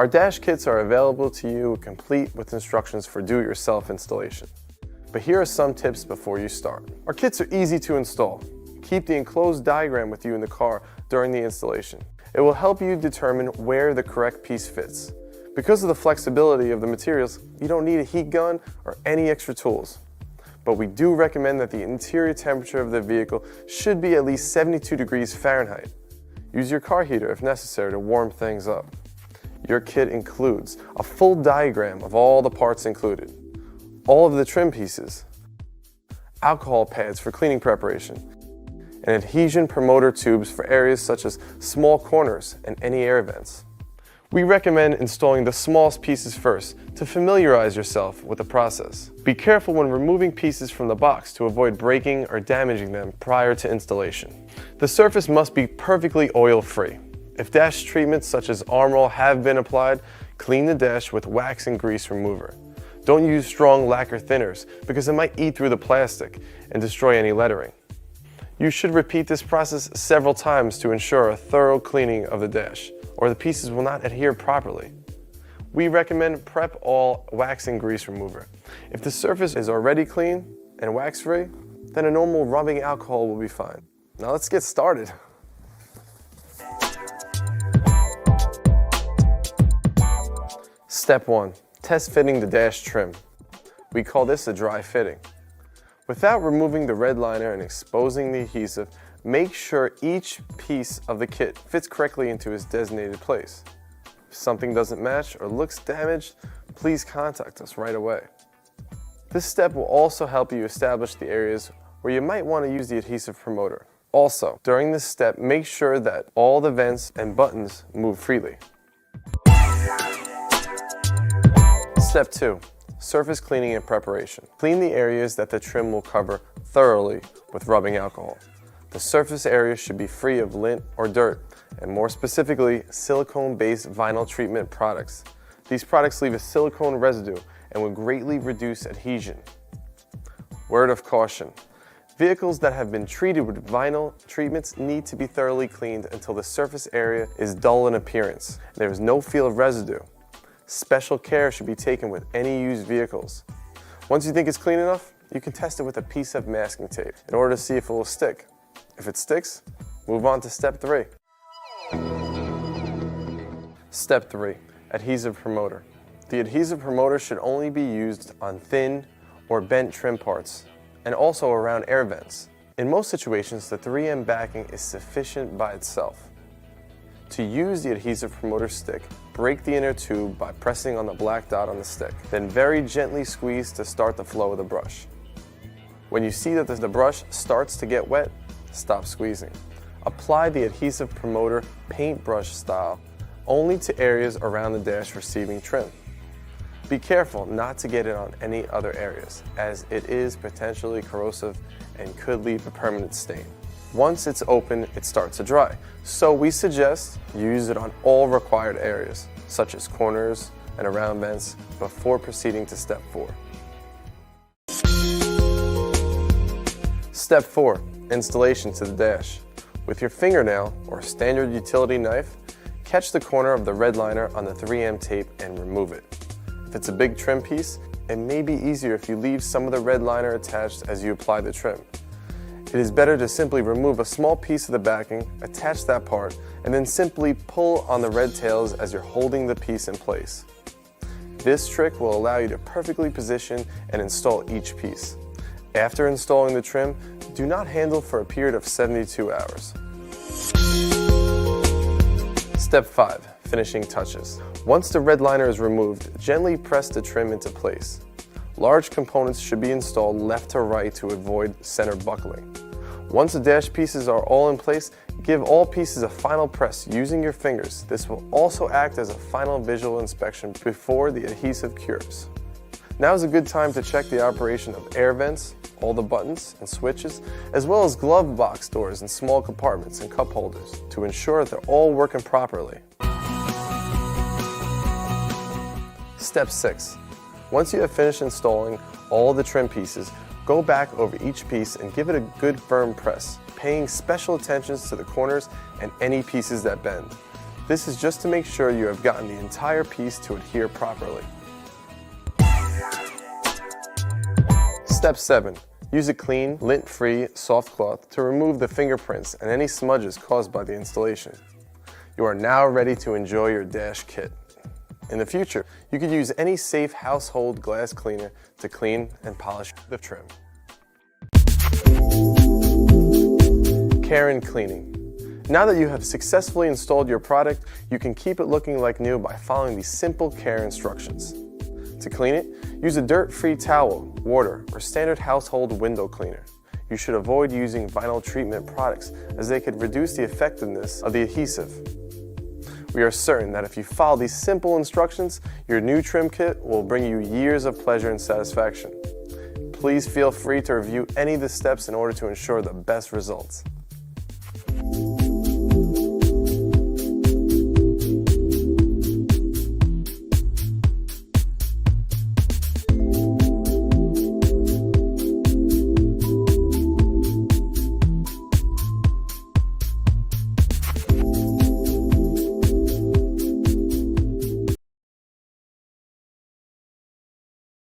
Our dash kits are available to you complete with instructions for do-it-yourself installation. But here are some tips before you start. Our kits are easy to install. Keep the enclosed diagram with you in the car during the installation. It will help you determine where the correct piece fits. Because of the flexibility of the materials, you don't need a heat gun or any extra tools. But we do recommend that the interior temperature of the vehicle should be at least 72 degrees Fahrenheit. Use your car heater if necessary to warm things up. Your kit includes a full diagram of all the parts included, all of the trim pieces, alcohol pads for cleaning preparation, and adhesion promoter tubes for areas such as small corners and any air vents. We recommend installing the smallest pieces first to familiarize yourself with the process. Be careful when removing pieces from the box to avoid breaking or damaging them prior to installation. The surface must be perfectly oil-free. If dash treatments such as arm roll have been applied, clean the dash with wax and grease remover. Don't use strong lacquer thinners because it might eat through the plastic and destroy any lettering. You should repeat this process several times to ensure a thorough cleaning of the dash, or the pieces will not adhere properly. We recommend Prep All wax and grease remover. If the surface is already clean and wax-free, then a normal rubbing alcohol will be fine. Now let's get started. Step 1. Test fitting the dash trim. We call this a dry fitting. Without removing the red liner and exposing the adhesive, make sure each piece of the kit fits correctly into its designated place. If something doesn't match or looks damaged, please contact us right away. This step will also help you establish the areas where you might want to use the adhesive promoter. Also, during this step, make sure that all the vents and buttons move freely. Step 2. Surface cleaning and preparation. Clean the areas that the trim will cover thoroughly with rubbing alcohol. The surface area should be free of lint or dirt, and more specifically, silicone-based vinyl treatment products. These products leave a silicone residue and will greatly reduce adhesion. Word of caution. Vehicles that have been treated with vinyl treatments need to be thoroughly cleaned until the surface area is dull in appearance. There is no feel of residue. Special care should be taken with any used vehicles. Once you think it's clean enough, you can test it with a piece of masking tape in order to see if it will stick. If it sticks, move on to step 3. Step 3. Adhesive promoter. The adhesive promoter should only be used on thin or bent trim parts and also around air vents. In most situations, the 3M backing is sufficient by itself. To use the adhesive promoter stick, break the inner tube by pressing on the black dot on the stick, then very gently squeeze to start the flow of the brush. When you see that the brush starts to get wet, stop squeezing. Apply the adhesive promoter paintbrush style only to areas around the dash receiving trim. Be careful not to get it on any other areas, as it is potentially corrosive and could leave a permanent stain. Once it's open, it starts to dry, so we suggest you use it on all required areas, such as corners and around vents, before proceeding to step 4. Step 4. Installation to the dash. With your fingernail or standard utility knife, catch the corner of the red liner on the 3M tape and remove it. If it's a big trim piece, it may be easier if you leave some of the red liner attached as you apply the trim. It is better to simply remove a small piece of the backing, attach that part, and then simply pull on the red tails as you're holding the piece in place. This trick will allow you to perfectly position and install each piece. After installing the trim, do not handle for a period of 72 hours. Step 5. Finishing touches. Once the red liner is removed, gently press the trim into place. Large components should be installed left to right to avoid center buckling. Once the dash pieces are all in place, give all pieces a final press using your fingers. This will also act as a final visual inspection before the adhesive cures. Now is a good time to check the operation of air vents, all the buttons and switches, as well as glove box doors and small compartments and cup holders to ensure that they're all working properly. Step 6. Once you have finished installing all the trim pieces, go back over each piece and give it a good firm press, paying special attention to the corners and any pieces that bend. This is just to make sure you have gotten the entire piece to adhere properly. Step 7. Use a clean, lint-free soft cloth to remove the fingerprints and any smudges caused by the installation. You are now ready to enjoy your dash kit. In the future, you could use any safe household glass cleaner to clean and polish the trim. Care and cleaning. Now that you have successfully installed your product, you can keep it looking like new by following these simple care instructions. To clean it, use a dirt-free towel, water, or standard household window cleaner. You should avoid using vinyl treatment products as they could reduce the effectiveness of the adhesive. We are certain that if you follow these simple instructions, your new trim kit will bring you years of pleasure and satisfaction. Please feel free to review any of the steps in order to ensure the best results.